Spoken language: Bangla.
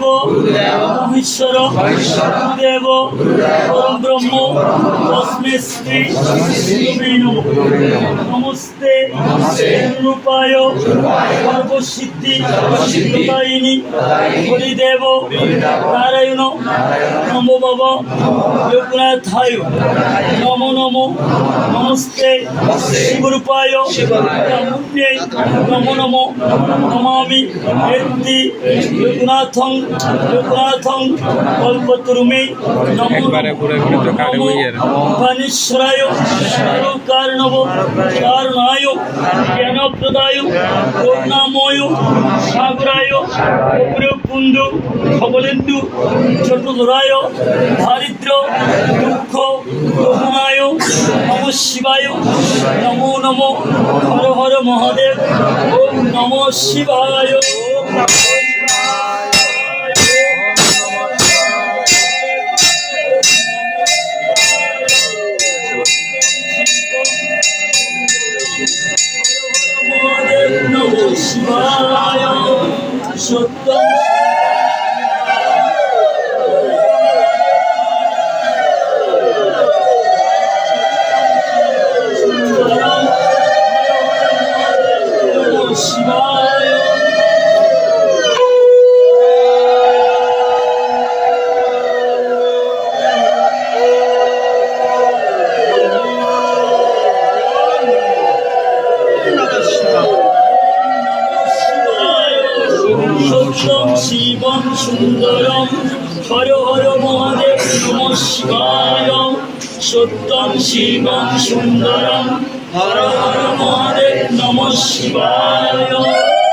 গুরুদেব মহেশ্বর গুরুদেব পরম ব্রহ্ম তস্মৈ শ্রী গুরুবে নমঃ। নমস্তে রূপায় সর্বসিদ্ধি প্রদায়িনী হরিদেব নারায়ণ নমো বাবা লোকনাথায় নমো নমো। নমস্তে শিবরূপায় ব্রহ্মণ্যে নমো নমো। নমামি এত্তি লোকনাথং কল্পতরুমে নমো নমো। গণেশ্বরায় কারণব কারণায় জ্ঞানপ্রদায় করুণাময় সাগরায় অগ্রকুন্দ খবলেন্দু চটুধরায় দারিদ্র দুঃখ দোহনায় নমঃ শিবায় নমো নমো। হর হর মহাদেব ওম নমঃ শিবায়। নমঃ শিবায়। সত্য শিবায়। সত্যম শিবম সুন্দরম হর হর মহাদেব নমঃ শিবায়। সত্যম শিবম সুন্দরম হর হর মহাদেব নমঃ শিবায়।